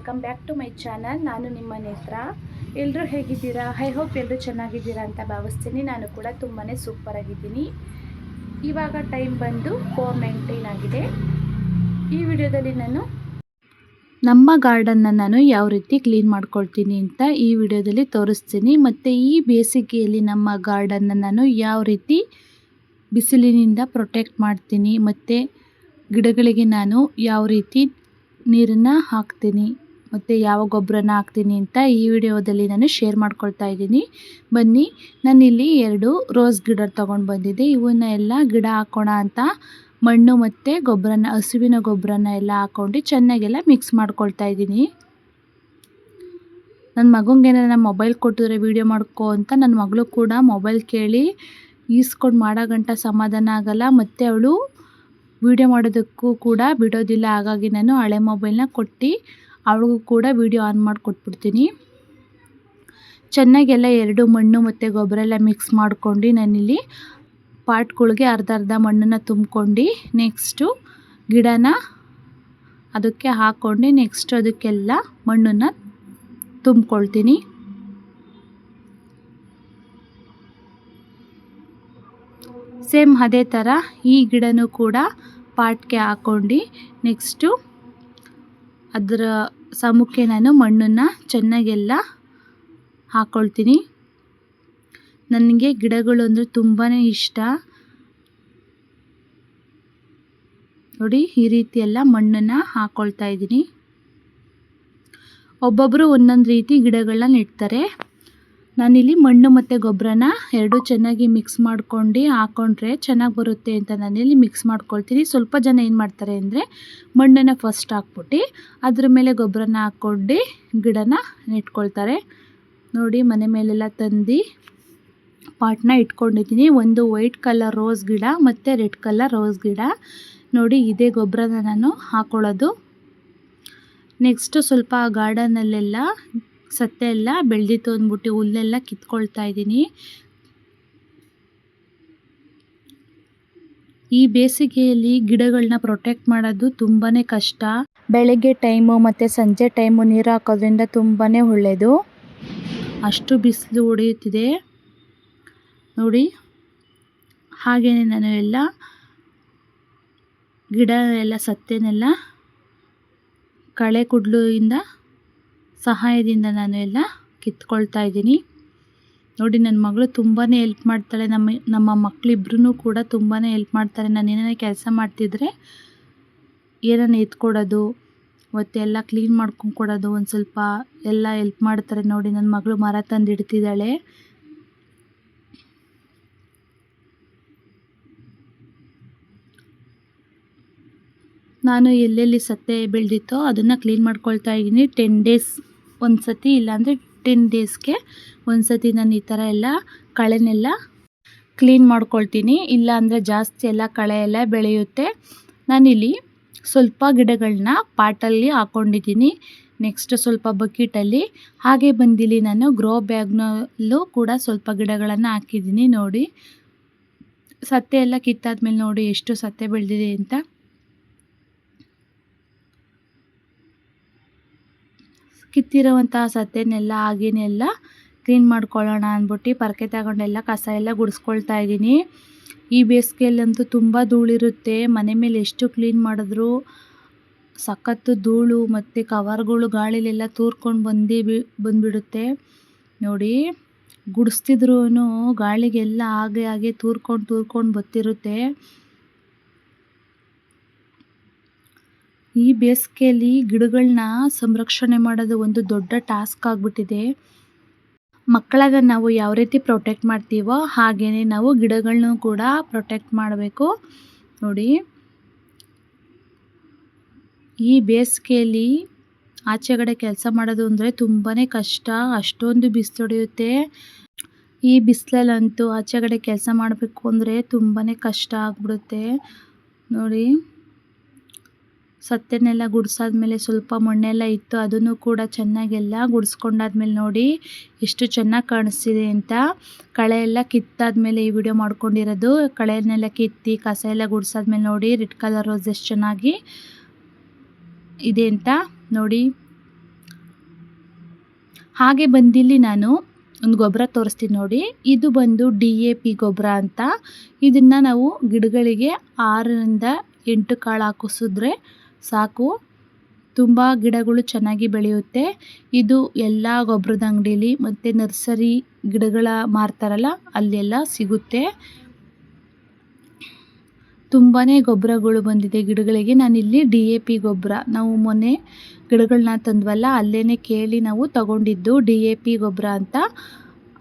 Welcome back to my channel. ನಾನು ನಿಮ್ಮ ನೇತ್ರ. ಎಲ್ಲರೂ ಹೇಗಿದ್ದೀರಾ? ಐ ಹೋಪ್ ಎಲ್ಲರೂ ಚೆನ್ನಾಗಿದ್ದೀರಾ ಅಂತ ಭಾವಿಸ್ತೀನಿ. ನಾನು ಕೂಡ ತುಂಬಾ ಸೂಪರ್ ಆಗಿದ್ದೀನಿ. ಇವಾಗ ಟೈಮ್ ಬಂದು 4:19 ಆಗಿದೆ. ಈ ವಿಡಿಯೋದಲ್ಲಿ ನಾನು ನಮ್ಮ ಗಾರ್ಡನ್ನ ನಾನು ಯಾವ ರೀತಿ ಕ್ಲೀನ್ ಮಾಡ್ಕೊಳ್ತೀನಿ ಅಂತ ಈ ವಿಡಿಯೋದಲ್ಲಿ ತೋರಿಸ್ತೀನಿ. ಮತ್ತು ಈ ಬೇಸಿಗೆಯಲ್ಲಿ ನಮ್ಮ ಗಾರ್ಡನ್ನ ನಾನು ಯಾವ ರೀತಿ ಬಿಸಿಲಿನಿಂದ ಪ್ರೊಟೆಕ್ಟ್ ಮಾಡ್ತೀನಿ, ಮತ್ತು ಗಿಡಗಳಿಗೆ ನಾನು ಯಾವ ರೀತಿ ನೀರನ್ನು ಹಾಕ್ತೀನಿ ಮತ್ತು ಯಾವ ಗೊಬ್ಬರನ ಹಾಕ್ತೀನಿ ಅಂತ ಈ ವಿಡಿಯೋದಲ್ಲಿ ನಾನು ಶೇರ್ ಮಾಡ್ಕೊಳ್ತಾ ಇದ್ದೀನಿ. ಬನ್ನಿ, ನಾನಿಲ್ಲಿ 2 ರೋಸ್ ಗಿಡ ತೊಗೊಂಡು ಬಂದಿದ್ದೆ. ಇವನ್ನ ಎಲ್ಲ ಗಿಡ ಹಾಕೋಣ ಅಂತ ಮಣ್ಣು ಮತ್ತು ಗೊಬ್ಬರನ, ಹಸುವಿನ ಗೊಬ್ಬರನ ಎಲ್ಲ ಹಾಕ್ಕೊಂಡು ಚೆನ್ನಾಗೆಲ್ಲ ಮಿಕ್ಸ್ ಮಾಡ್ಕೊಳ್ತಾ ಇದ್ದೀನಿ. ನನ್ನ ಮಗಂಗೆ ಏನಾರ ಮೊಬೈಲ್ ಕೊಟ್ಟಿದ್ರೆ ವೀಡಿಯೋ ಮಾಡ್ಕೊ ಅಂತ ನನ್ನ ಮಗಳು ಕೂಡ ಮೊಬೈಲ್ ಕೇಳಿ ಈಸ್ಕೊಂಡು ಮಾಡೋ ಗಂಟ ಸಮಾಧಾನ ಆಗಲ್ಲ, ಮತ್ತು ಅವಳು ವೀಡಿಯೋ ಮಾಡೋದಕ್ಕೂ ಕೂಡ ಬಿಡೋದಿಲ್ಲ. ಹಾಗಾಗಿ ನಾನು ಹಳೆ ಮೊಬೈಲ್ನ ಕೊಟ್ಟು ಅವಳಿಗೂ ಕೂಡ ವೀಡಿಯೋ ಆನ್ ಮಾಡಿ ಕೊಟ್ಬಿಡ್ತೀನಿ. ಚೆನ್ನಾಗೆಲ್ಲ 2 ಮಣ್ಣು ಮತ್ತು ಗೊಬ್ಬರ ಎಲ್ಲ ಮಿಕ್ಸ್ ಮಾಡ್ಕೊಂಡು ನಾನಿಲ್ಲಿ ಪಾಟ್ಗಳಿಗೆ ಅರ್ಧ ಮಣ್ಣನ್ನು ತುಂಬ್ಕೊಂಡು ನೆಕ್ಸ್ಟು ಗಿಡನ ಅದಕ್ಕೆ ಹಾಕ್ಕೊಂಡು ನೆಕ್ಸ್ಟ್ ಅದಕ್ಕೆಲ್ಲ ಮಣ್ಣನ್ನು ತುಂಬ್ಕೊಳ್ತೀನಿ. ಸೇಮ್ ಅದೇ ಥರ ಈ ಗಿಡನೂ ಕೂಡ ಪಾಟ್ಗೆ ಹಾಕ್ಕೊಂಡು ನೆಕ್ಸ್ಟು ಅದರ ಸಮಕ್ಕೆ ನಾನು ಮಣ್ಣನ್ನು ಚೆನ್ನಾಗೆಲ್ಲ ಹಾಕ್ಕೊಳ್ತೀನಿ. ನನಗೆ ಗಿಡಗಳು ಅಂದರೆ ತುಂಬಾ ಇಷ್ಟ. ನೋಡಿ, ಈ ರೀತಿ ಎಲ್ಲ ಮಣ್ಣನ್ನು ಹಾಕ್ಕೊಳ್ತಾ ಇದ್ದೀನಿ. ಒಬ್ಬೊಬ್ಬರು ಒಂದೊಂದು ರೀತಿ ಗಿಡಗಳನ್ನ ನೆಡ್ತಾರೆ. ನಾನಿಲ್ಲಿ ಮಣ್ಣು ಮತ್ತು ಗೊಬ್ಬರನ 2 ಚೆನ್ನಾಗಿ ಮಿಕ್ಸ್ ಮಾಡ್ಕೊಂಡು ಹಾಕ್ಕೊಂಡ್ರೆ ಚೆನ್ನಾಗಿ ಬರುತ್ತೆ ಅಂತ ನಾನಿಲ್ಲಿ ಮಿಕ್ಸ್ ಮಾಡ್ಕೊಳ್ತೀನಿ. ಸ್ವಲ್ಪ ಜನ ಏನು ಮಾಡ್ತಾರೆ ಅಂದರೆ ಮಣ್ಣನ್ನು ಫಸ್ಟ್ ಹಾಕ್ಬಿಟ್ಟು ಅದ್ರ ಮೇಲೆ ಗೊಬ್ಬರನ ಹಾಕ್ಕೊಂಡು ಗಿಡನ ನೆಟ್ಕೊಳ್ತಾರೆ. ನೋಡಿ, ಮನೆ ಮೇಲೆಲ್ಲ ತಂದು ಪಾಟ್ನ ಇಟ್ಕೊಂಡಿದ್ದೀನಿ. ಒಂದು ವೈಟ್ ಕಲರ್ ರೋಸ್ ಗಿಡ ಮತ್ತು ರೆಡ್ ಕಲರ್ ರೋಸ್ ಗಿಡ. ನೋಡಿ, ಇದೇ ಗೊಬ್ಬರನ ನಾನು ಹಾಕ್ಕೊಳ್ಳೋದು. ನೆಕ್ಸ್ಟು ಸ್ವಲ್ಪ ಗಾರ್ಡನಲ್ಲೆಲ್ಲ ಸತ್ತೆ ಎಲ್ಲ ಬೆಳೆದಿತ್ತು ಅಂದ್ಬಿಟ್ಟು ಹುಲ್ಲೆಲ್ಲ ಕಿತ್ಕೊಳ್ತಾ ಇದ್ದೀನಿ. ಈ ಬೇಸಿಗೆಯಲ್ಲಿ ಗಿಡಗಳನ್ನ ಪ್ರೊಟೆಕ್ಟ್ ಮಾಡೋದು ತುಂಬಾ ಕಷ್ಟ. ಬೆಳಗ್ಗೆ ಟೈಮು ಮತ್ತು ಸಂಜೆ ಟೈಮು ನೀರು ಹಾಕೋದ್ರಿಂದ ತುಂಬಾ ಒಳ್ಳೆಯದು. ಅಷ್ಟು ಬಿಸಿಲು ಹೊಡೆಯುತ್ತಿದೆ ನೋಡಿ. ಹಾಗೆಯೇ ನಾನು ಎಲ್ಲ ಗಿಡ ಎಲ್ಲ ಸತ್ತೇನೆಲ್ಲ ಕಳೆ ಕುಡ್ಲಿಂದ ಸಹಾಯದಿಂದ ನಾನು ಎಲ್ಲ ಕಿತ್ಕೊಳ್ತಾ ಇದ್ದೀನಿ. ನೋಡಿ, ನನ್ನ ಮಗಳು ತುಂಬಾ ಹೆಲ್ಪ್ ಮಾಡ್ತಾಳೆ. ನಮ್ಮ ಮಕ್ಕಳಿಬ್ರು ಕೂಡ ತುಂಬಾ ಹೆಲ್ಪ್ ಮಾಡ್ತಾರೆ. ನಾನು ಏನಾರ ಕೆಲಸ ಮಾಡ್ತಿದ್ರೆ ಏನನ್ನ ಎತ್ಕೊಡೋದು ಮತ್ತು ಎಲ್ಲ ಕ್ಲೀನ್ ಮಾಡ್ಕೊಂಡು ಕೊಡೋದು, ಒಂದು ಸ್ವಲ್ಪ ಎಲ್ಲ ಹೆಲ್ಪ್ ಮಾಡ್ತಾರೆ. ನೋಡಿ, ನನ್ನ ಮಗಳು ಮರ ತಂದು ಇಡ್ತಿದ್ದಾಳೆ. ನಾನು ಎಲ್ಲೆಲ್ಲಿ ಸತ್ತೆ ಬೆಳೆದಿತ್ತೋ ಅದನ್ನು ಕ್ಲೀನ್ ಮಾಡ್ಕೊಳ್ತಾ ಇದ್ದೀನಿ. 10 ಡೇಸ್ ಒಂದು ಸತಿ, ಇಲ್ಲಾಂದರೆ 10 ಡೇಸ್ಗೆ ಒಂದು ಸತಿ ನಾನು ಈ ಥರ ಎಲ್ಲ ಕಳೆನೆಲ್ಲ ಕ್ಲೀನ್ ಮಾಡ್ಕೊಳ್ತೀನಿ. ಇಲ್ಲಾಂದರೆ ಜಾಸ್ತಿ ಎಲ್ಲ ಕಳೆ ಎಲ್ಲ ಬೆಳೆಯುತ್ತೆ. ನಾನಿಲ್ಲಿ ಸ್ವಲ್ಪ ಗಿಡಗಳನ್ನ ಪಾಟಲ್ಲಿ ಹಾಕ್ಕೊಂಡಿದ್ದೀನಿ. ನೆಕ್ಸ್ಟ್ ಸ್ವಲ್ಪ ಬಕೆಟಲ್ಲಿ, ಹಾಗೆ ಬಂದಿಲ್ಲಿ ನಾನು ಗ್ರೋ ಬ್ಯಾಗ್ನಲ್ಲೂ ಕೂಡ ಸ್ವಲ್ಪ ಗಿಡಗಳನ್ನು ಹಾಕಿದ್ದೀನಿ. ನೋಡಿ, ಸತ್ತೆ ಎಲ್ಲ ಕಿತ್ತಾದ್ಮೇಲೆ ನೋಡಿ ಎಷ್ಟು ಸತ್ತೆ ಬೆಳೆದಿದೆ ಅಂತ. ಕಿತ್ತಿರುವಂತಹ ಸತ್ತೆನೆಲ್ಲ ಹಾಗೇನೆಲ್ಲ ಕ್ಲೀನ್ ಮಾಡ್ಕೊಳ್ಳೋಣ ಅಂದ್ಬಿಟ್ಟು ಪರಕೆ ತಗೊಂಡೆಲ್ಲ ಕಸ ಎಲ್ಲ ಗುಡಿಸ್ಕೊಳ್ತಾ ಇದ್ದೀನಿ. ಈ ಬೇಸಿಗೆಯಲ್ಲಂತೂ ತುಂಬ ಧೂಳಿರುತ್ತೆ. ಮನೆ ಮೇಲೆ ಎಷ್ಟು ಕ್ಲೀನ್ ಮಾಡಿದ್ರು ಸಖತ್ತು ಧೂಳು ಮತ್ತು ಕವರ್ಗಳು ಗಾಳಿಲೆಲ್ಲ ತೂರ್ಕೊಂಡು ಬಂದುಬಿಡುತ್ತೆ. ನೋಡಿ, ಗುಡಿಸ್ತಿದ್ರೂ ಗಾಳಿಗೆಲ್ಲ ಹಾಗೆ ತೂರ್ಕೊಂಡು ಬರ್ತಿರುತ್ತೆ. ಈ ಬೇಸಿಗೆಯಲ್ಲಿ ಗಿಡಗಳನ್ನ ಸಂರಕ್ಷಣೆ ಮಾಡೋದು ಒಂದು ದೊಡ್ಡ ಟಾಸ್ಕ್ ಆಗಿಬಿಟ್ಟಿದೆ. ಮಕ್ಕಳಾಗ ನಾವು ಯಾವ ರೀತಿ ಪ್ರೊಟೆಕ್ಟ್ ಮಾಡ್ತೀವೋ ಹಾಗೆಯೇ ನಾವು ಗಿಡಗಳನ್ನೂ ಕೂಡ ಪ್ರೊಟೆಕ್ಟ್ ಮಾಡಬೇಕು. ನೋಡಿ, ಈ ಬೇಸಿಗೆಯಲ್ಲಿ ಆಚೆಗಡೆ ಕೆಲಸ ಮಾಡೋದು ಅಂದರೆ ತುಂಬಾ ಕಷ್ಟ. ಅಷ್ಟೊಂದು ಬಿಸಿಲು ಹೊಡೆಯುತ್ತೆ. ಈ ಬಿಸಿಲಲ್ಲಂತೂ ಆಚೆಗಡೆ ಕೆಲಸ ಮಾಡಬೇಕು ಅಂದರೆ ತುಂಬಾ ಕಷ್ಟ ಆಗಿಬಿಡುತ್ತೆ. ನೋಡಿ, ಸತ್ತೆನೆಲ್ಲ ಗುಡಿಸಾದ್ಮೇಲೆ ಸ್ವಲ್ಪ ಮಣ್ಣೆಲ್ಲ ಇತ್ತು, ಅದನ್ನು ಕೂಡ ಚೆನ್ನಾಗೆಲ್ಲ ಗುಡಿಸ್ಕೊಂಡಾದ್ಮೇಲೆ ನೋಡಿ ಎಷ್ಟು ಚೆನ್ನಾಗಿ ಕಾಣಿಸ್ತಿದೆ ಅಂತ. ಕಳೆ ಎಲ್ಲ ಕಿತ್ತಾದ್ಮೇಲೆ ಈ ವಿಡಿಯೋ ಮಾಡ್ಕೊಂಡಿರೋದು. ಕಳೆಯನ್ನೆಲ್ಲ ಕಿತ್ತಿ ಕಸ ಎಲ್ಲ ಗುಡಿಸಾದ್ಮೇಲೆ ನೋಡಿ ರೆಡ್ ಕಲರ್ ರೋಸ್ ಎಷ್ಟು ಚೆನ್ನಾಗಿ ಇದೆ ಅಂತ ನೋಡಿ. ಹಾಗೆ ಬಂದಿಲ್ಲಿ ನಾನು ಒಂದು ಗೊಬ್ಬರ ತೋರಿಸ್ತೀನಿ ನೋಡಿ. ಇದು ಬಂದು DAP ಗೊಬ್ಬರ ಅಂತ. ಇದನ್ನು ನಾವು ಗಿಡಗಳಿಗೆ 6ರಿಂದ 8 ಕಾಳು ಹಾಕಿಸಿದ್ರೆ ಸಾಕು, ತುಂಬ ಗಿಡಗಳು ಚೆನ್ನಾಗಿ ಬೆಳೆಯುತ್ತೆ. ಇದು ಎಲ್ಲ ಗೊಬ್ಬರದ ಅಂಗಡೀಲಿ ಮತ್ತು ನರ್ಸರಿ ಗಿಡಗಳ ಮಾರ್ತಾರಲ್ಲ ಅಲ್ಲೆಲ್ಲ ಸಿಗುತ್ತೆ. ತುಂಬಾ ಗೊಬ್ಬರಗಳು ಬಂದಿದೆ ಗಿಡಗಳಿಗೆ. ನಾನಿಲ್ಲಿ DAP ಗೊಬ್ಬರ ನಾವು ಮೊನ್ನೆ ಗಿಡಗಳನ್ನ ತಂದ್ವಲ್ಲ ಅಲ್ಲೇ ಕೇಳಿ ನಾವು ತಗೊಂಡಿದ್ದು DAP ಗೊಬ್ಬರ ಅಂತ.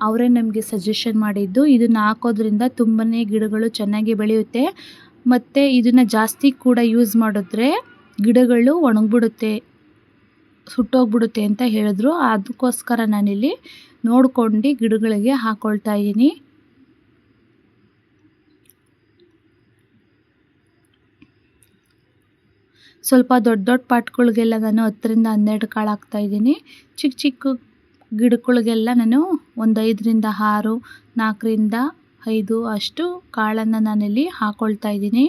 ಅವರೇ ನಮಗೆ ಸಜೆಷನ್ ಮಾಡಿದ್ದು. ಇದನ್ನು ಹಾಕೋದ್ರಿಂದ ತುಂಬಾ ಗಿಡಗಳು ಚೆನ್ನಾಗಿ ಬೆಳೆಯುತ್ತೆ. ಮತ್ತು ಇದನ್ನು ಜಾಸ್ತಿ ಕೂಡ ಯೂಸ್ ಮಾಡಿದ್ರೆ ಗಿಡಗಳು ಒಣಗಿಬಿಡುತ್ತೆ, ಸುಟ್ಟೋಗ್ಬಿಡುತ್ತೆ ಅಂತ ಹೇಳಿದ್ರು. ಅದಕ್ಕೋಸ್ಕರ ನಾನಿಲ್ಲಿ ನೋಡ್ಕೊಂಡು ಗಿಡಗಳಿಗೆ ಹಾಕ್ಕೊಳ್ತಾ ಇದ್ದೀನಿ. ಸ್ವಲ್ಪ ದೊಡ್ಡ ದೊಡ್ಡ ಪಾಟ್ಗಳಿಗೆಲ್ಲ ನಾನು 10ರಿಂದ 12 ಕಾಳು ಹಾಕ್ತಾಯಿದ್ದೀನಿ. ಚಿಕ್ಕ ಚಿಕ್ಕ ಗಿಡಗಳಿಗೆಲ್ಲ ನಾನು ಒಂದು 5ರಿಂದ 6, 4ರಿಂದ 5 ಅಷ್ಟು ಕಾಳನ್ನು ನಾನಿಲ್ಲಿ ಹಾಕ್ಕೊಳ್ತಾ ಇದ್ದೀನಿ.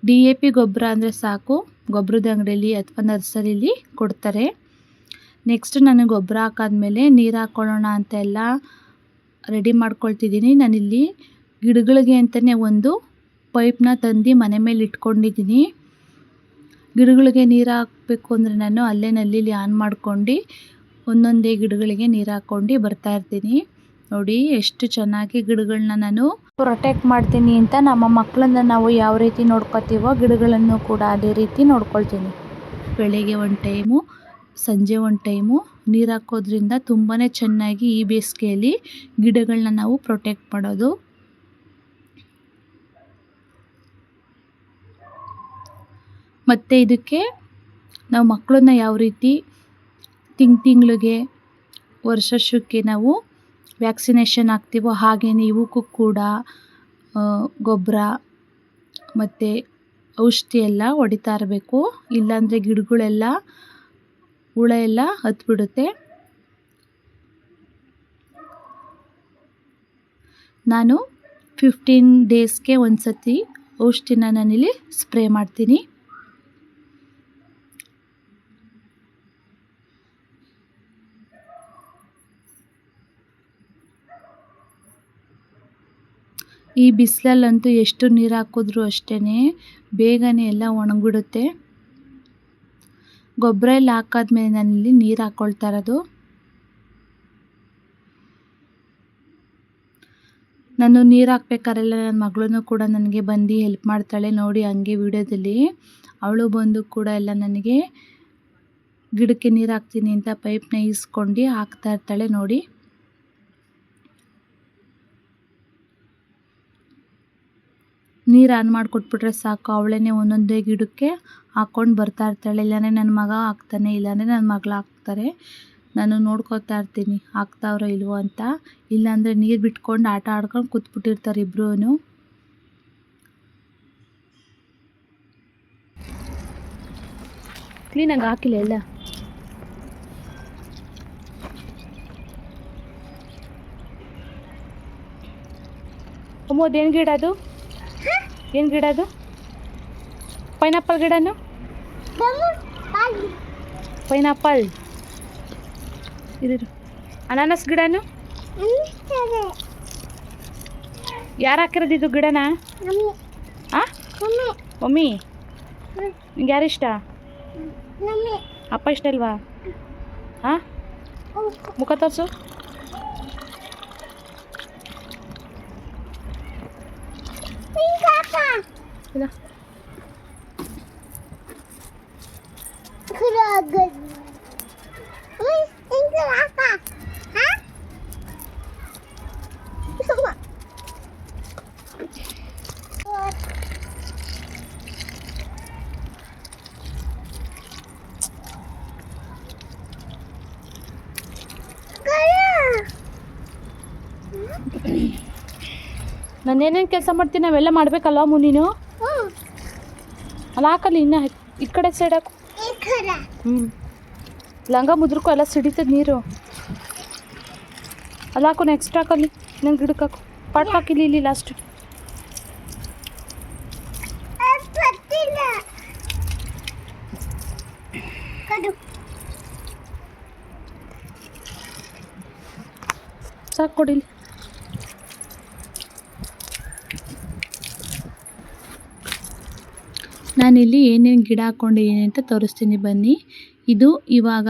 DAP ಗೊಬ್ಬರ ಅಂದರೆ ಸಾಕು, ಗೊಬ್ಬರದ ಅಂಗಡಿಯಲ್ಲಿ ಅಥವಾ ನರ್ಸರಿಲಿ ಕೊಡ್ತಾರೆ. ನೆಕ್ಸ್ಟ್ ನಾನು ಗೊಬ್ಬರ ಹಾಕಾದ್ಮೇಲೆ ನೀರು ಹಾಕ್ಕೊಳ್ಳೋಣ ಅಂತ ಎಲ್ಲ ರೆಡಿ ಮಾಡ್ಕೊಳ್ತಿದ್ದೀನಿ. ನಾನಿಲ್ಲಿ ಗಿಡಗಳಿಗೆ ಅಂತಲೇ ಒಂದು ಪೈಪ್ನ ತಂದು ಮನೆ ಮೇಲೆ ಇಟ್ಕೊಂಡಿದ್ದೀನಿ. ಗಿಡಗಳಿಗೆ ನೀರು ಹಾಕಬೇಕು ಅಂದರೆ ನಾನು ಅಲ್ಲೇ ನಲ್ಲಿಲಿ ಆನ್ ಮಾಡ್ಕೊಂಡು ಒಂದೊಂದೇ ಗಿಡಗಳಿಗೆ ನೀರು ಹಾಕ್ಕೊಂಡು ಬರ್ತಾಯಿರ್ತೀನಿ. ನೋಡಿ ಎಷ್ಟು ಚೆನ್ನಾಗಿ ಗಿಡಗಳನ್ನ ನಾನು ಪ್ರೊಟೆಕ್ಟ್ ಮಾಡ್ತೀನಿ ಅಂತ. ನಮ್ಮ ಮಕ್ಕಳನ್ನ ನಾವು ಯಾವ ರೀತಿ ನೋಡ್ಕೊತೀವೋ ಗಿಡಗಳನ್ನು ಕೂಡ ಅದೇ ರೀತಿ ನೋಡ್ಕೊಳ್ತೀನಿ. ಬೆಳಗ್ಗೆ ಒಂದು ಟೈಮು, ಸಂಜೆ ಒಂದು ಟೈಮು ನೀರು ಹಾಕೋದ್ರಿಂದ ತುಂಬಾ ಚೆನ್ನಾಗಿ ಈ ಬೇಸಿಗೆಯಲ್ಲಿ ಗಿಡಗಳನ್ನ ನಾವು ಪ್ರೊಟೆಕ್ಟ್ ಮಾಡೋದು. ಮತ್ತು ಇದಕ್ಕೆ ನಾವು ಮಕ್ಕಳನ್ನ ಯಾವ ರೀತಿ ತಿಂಗಳಿಗೆ ವರ್ಷಕ್ಕೆ ನಾವು ವ್ಯಾಕ್ಸಿನೇಷನ್ ಹಾಕ್ತೀವೋ ಹಾಗೆಯೇ ಇವಕ್ಕೂ ಕೂಡ ಗೊಬ್ಬರ ಮತ್ತು ಔಷಧಿ ಎಲ್ಲ ಹೊಡಿತಾ ಇರಬೇಕು. ಇಲ್ಲಾಂದರೆ ಗಿಡಗಳೆಲ್ಲ ಹುಳ ಎಲ್ಲ ಹತ್ಬಿಡುತ್ತೆ. ನಾನು 15 ಡೇಸ್ಗೆ ಒಂದು ಸತಿ ಔಷಧಿನ ನಾನಿಲ್ಲಿ ಸ್ಪ್ರೇ ಮಾಡ್ತೀನಿ. ಈ ಬಿಸಿಲಲ್ಲಂತೂ ಎಷ್ಟು ನೀರು ಹಾಕಿದ್ರೂ ಅಷ್ಟೇ ಬೇಗನೆ ಎಲ್ಲ ಒಣಗಿಬಿಡುತ್ತೆ. ಗೊಬ್ಬರ ಎಲ್ಲ ಹಾಕಾದ್ಮೇಲೆ ನಾನಿಲ್ಲಿ ನೀರು ಹಾಕ್ಕೊಳ್ತಾ ಇರೋದು. ನಾನು ನೀರು ಹಾಕ್ಬೇಕಾರೆಲ್ಲ ನನ್ನ ಮಗಳೂ ಕೂಡ ನನಗೆ ಬಂದು ಹೆಲ್ಪ್ ಮಾಡ್ತಾಳೆ ನೋಡಿ. ಹಂಗೆ ವಿಡಿಯೋದಲ್ಲಿ ಅವಳು ಬಂದು ಕೂಡ ಎಲ್ಲ ನನಗೆ ಗಿಡಕ್ಕೆ ನೀರು ಹಾಕ್ತೀನಿ ಅಂತ ಪೈಪ್ನ ಈಸ್ಕೊಂಡು ಹಾಕ್ತಾ ಇರ್ತಾಳೆ ನೋಡಿ. ನೀರು ಆನ್ ಮಾಡಿಕೊಟ್ಬಿಟ್ರೆ ಸಾಕು, ಅವಳೇ ಒಂದೊಂದೇ ಗಿಡಕ್ಕೆ ಹಾಕ್ಕೊಂಡು ಬರ್ತಾ ಇರ್ತಾಳೆ. ಇಲ್ಲಾಂದರೆ ನನ್ನ ಮಗ ಹಾಕ್ತಾನೆ, ಇಲ್ಲಾಂದರೆ ನನ್ನ ಮಗಳು ಹಾಕ್ತಾರೆ. ನಾನು ನೋಡ್ಕೊತಾ ಇರ್ತೀನಿ ಹಾಕ್ತಾವ್ರೋ ಇಲ್ವೋ ಅಂತ. ಇಲ್ಲಾಂದರೆ ನೀರು ಬಿಟ್ಕೊಂಡು ಆಟ ಆಡ್ಕೊಂಡು ಕೂತ್ಬಿಟ್ಟಿರ್ತಾರೆ ಇಬ್ಬರೂ. ಕ್ಲೀನಾಗಿ ಹಾಕಿಲ್ಲ ಎಲ್ಲ. ಅದೇನು ಗಿಡ ಅದು? ಏನು ಗಿಡ ಅದು? ಪೈನಾಪಲ್ ಗಿಡನು? ಪೈನಾಪಲ್ ಇದು ಅನಾನಸ್ ಗಿಡನು? ಯಾರು ಹಾಕಿರೋದು ಇದು ಗಿಡನ? ಮಮ್ಮಿ. ನಿಂಗೆ ಯಾರು ಇಷ್ಟ? ಅಪ್ಪ ಇಷ್ಟ ಅಲ್ವಾ? ಹಾಂ, ಮುಖ ತೋರಿಸು. ಇಲ್ಲ ನಾನೇನೇನು ಕೆಲಸ ಮಾಡ್ತೀನಿ ನಾವೆಲ್ಲ ಮಾಡಬೇಕಲ್ವ ನೀನು? ಅಲ್ಲ ಹಾಕಲ್ಲಿ ಇನ್ನು ಈ ಕಡೆ ಸೈಡ್ ಹಾಕು. ಲಂಗ ಮುದ್ರಕ್ಕೂ ಎಲ್ಲ ಸಿಡಿತದ ನೀರು. ಅಲ್ಲ ಹಾಕು, ನೆಕ್ಸ್ಟ್ ಹಾಕಲ್ಲಿ ನಂಗೆ ಗಿಡಕ್ಕೆ ಹಾಕು. ಪಾಟ್ ಹಾಕಿಲ್ಲ ಇಲ್ಲಿ ಲಾಸ್ಟ್. ಸಾಕು ಕೊಡಿಲಿ. ನಾನಿಲ್ಲಿ ಏನೇನು ಗಿಡ ಹಾಕ್ಕೊಂಡಿದ್ದೀನಿ ಅಂತ ತೋರಿಸ್ತೀನಿ ಬನ್ನಿ. ಇದು ಇವಾಗ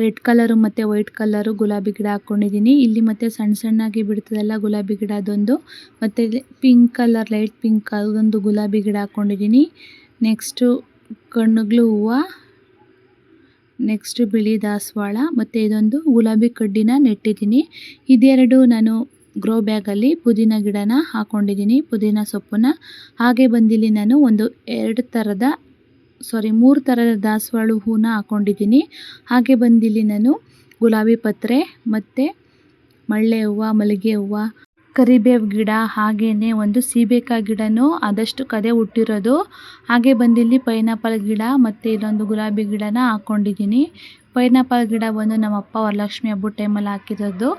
ರೆಡ್ ಕಲರು ಮತ್ತು ವೈಟ್ ಕಲರು ಗುಲಾಬಿ ಗಿಡ ಹಾಕ್ಕೊಂಡಿದ್ದೀನಿ. ಇಲ್ಲಿ ಮತ್ತು ಸಣ್ಣ ಸಣ್ಣಾಗಿ ಬಿಡ್ತದಲ್ಲ ಗುಲಾಬಿ ಗಿಡ ಅದೊಂದು, ಮತ್ತು ಪಿಂಕ್ ಕಲರ್ ಲೈಟ್ ಪಿಂಕ್ ಅದೊಂದು ಗುಲಾಬಿ ಗಿಡ ಹಾಕ್ಕೊಂಡಿದ್ದೀನಿ. ನೆಕ್ಸ್ಟು ಕಣ್ಣುಗಳು ಹೂವು, ನೆಕ್ಸ್ಟು ಬಿಳಿ ದಾಸವಾಳ ಮತ್ತು ಇದೊಂದು ಗುಲಾಬಿ ಕಡ್ಡಿನ ನೆಟ್ಟಿದ್ದೀನಿ. ಇದೆರಡು ನಾನು ಗ್ರೋ ಬ್ಯಾಗಲ್ಲಿ ಪುದೀನ ಗಿಡನ ಹಾಕ್ಕೊಂಡಿದ್ದೀನಿ, ಪುದೀನ ಸೊಪ್ಪನ್ನ. ಹಾಗೆ ಬಂದಿಲ್ಲಿ ನಾನು ಒಂದು 3 ಥರದ ದಾಸವಾಳ ಹೂವನ್ನ ಹಾಕ್ಕೊಂಡಿದ್ದೀನಿ. ಹಾಗೆ ಬಂದಿಲ್ಲಿ ನಾನು ಗುಲಾಬಿ ಪತ್ರೆ ಮತ್ತು ಮಲ್ಲೆ ಹೂವು, ಮಲ್ಲಿಗೆ ಹೂವು, ಕರಿಬೇವು ಗಿಡ, ಹಾಗೆಯೇ ಒಂದು ಸೀಬೆಕಾಯಿ ಗಿಡನೂ ಆದಷ್ಟು ಕದೆ ಹುಟ್ಟಿರೋದು. ಹಾಗೆ ಬಂದಿಲ್ಲಿ ಪೈನಾಪಲ್ ಗಿಡ ಮತ್ತು ಇಲ್ಲೊಂದು ಗುಲಾಬಿ ಗಿಡನ ಹಾಕ್ಕೊಂಡಿದ್ದೀನಿ. ಪೈನಾಪಲ್ ಗಿಡ ಬಂದು ನಮ್ಮಪ್ಪ ವರಲಕ್ಷ್ಮಿ ಹಬ್ಬದ ಟೈಮಲ್ಲಿ ಹಾಕಿರೋದು.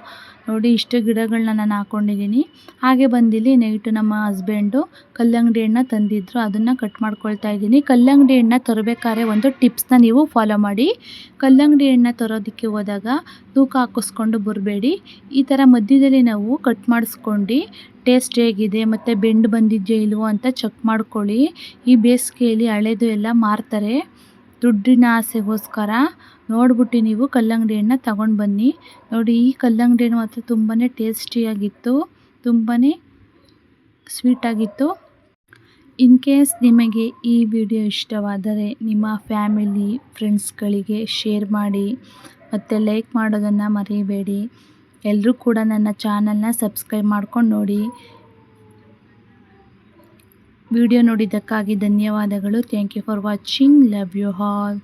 ನೋಡಿ ಇಷ್ಟು ಗಿಡಗಳನ್ನ ನಾನು ಹಾಕ್ಕೊಂಡಿದ್ದೀನಿ. ಹಾಗೆ ಬಂದಿಲ್ಲಿ ನೈಟು ನಮ್ಮ ಹಸ್ಬೆಂಡು ಕಲ್ಲಂಗಡಿ ಹಣ್ಣು ತಂದಿದ್ದರು, ಅದನ್ನು ಕಟ್ ಮಾಡ್ಕೊಳ್ತಾ ಇದ್ದೀನಿ. ಕಲ್ಲಂಗಡಿ ಹಣ್ಣು ತರಬೇಕಾದ್ರೆ ಒಂದು ಟಿಪ್ಸ್ನ ನೀವು ಫಾಲೋ ಮಾಡಿ. ಕಲ್ಲಂಗಡಿ ಹಣ್ಣು ತರೋದಕ್ಕೆ ಹೋದಾಗ ತೂಕ ಹಾಕಿಸ್ಕೊಂಡು ಬರಬೇಡಿ. ಈ ಥರ ಮಧ್ಯದಲ್ಲಿ ನಾವು ಕಟ್ ಮಾಡಿಸ್ಕೊಂಡು ಟೇಸ್ಟ್ ಹೇಗಿದೆ ಮತ್ತು ಬೆಂಡು ಬಂದಿದೆಯೋ ಇಲ್ವೋ ಅಂತ ಚೆಕ್ ಮಾಡ್ಕೊಳ್ಳಿ. ಈ ಬೇಸಿಗೆಯಲ್ಲಿ ಹಳೇದು ಎಲ್ಲ ಮಾರ್ತಾರೆ, ದುಡ್ಡಿನ ಆಸೆಗೋಸ್ಕರ. ನೋಡ್ಬಿಟ್ಟು ನೀವು ಕಲ್ಲಂಗಡಿ ಹಣ್ಣು ತಗೊಂಡು ಬನ್ನಿ. ನೋಡಿ ಈ ಕಲ್ಲಂಗಡಿ ಹಣ್ಣು ಮಾತ್ರ ತುಂಬಾ ಟೇಸ್ಟಿಯಾಗಿತ್ತು, ತುಂಬಾ ಸ್ವೀಟಾಗಿತ್ತು. ಇನ್ ಕೇಸ್ ನಿಮಗೆ ಈ ವಿಡಿಯೋ ಇಷ್ಟವಾದರೆ ನಿಮ್ಮ ಫ್ಯಾಮಿಲಿ ಫ್ರೆಂಡ್ಸ್ಗಳಿಗೆ ಶೇರ್ ಮಾಡಿ ಮತ್ತು ಲೈಕ್ ಮಾಡೋದನ್ನು ಮರಿಬೇಡಿ. ಎಲ್ಲರೂ ಕೂಡ ನನ್ನ ಚಾನಲ್ನ ಸಬ್ಸ್ಕ್ರೈಬ್ ಮಾಡ್ಕೊಂಡು ನೋಡಿ. ವಿಡಿಯೋ ನೋಡಿದ್ದಕ್ಕಾಗಿ ಧನ್ಯವಾದಗಳು. Thank you for watching. Love you all.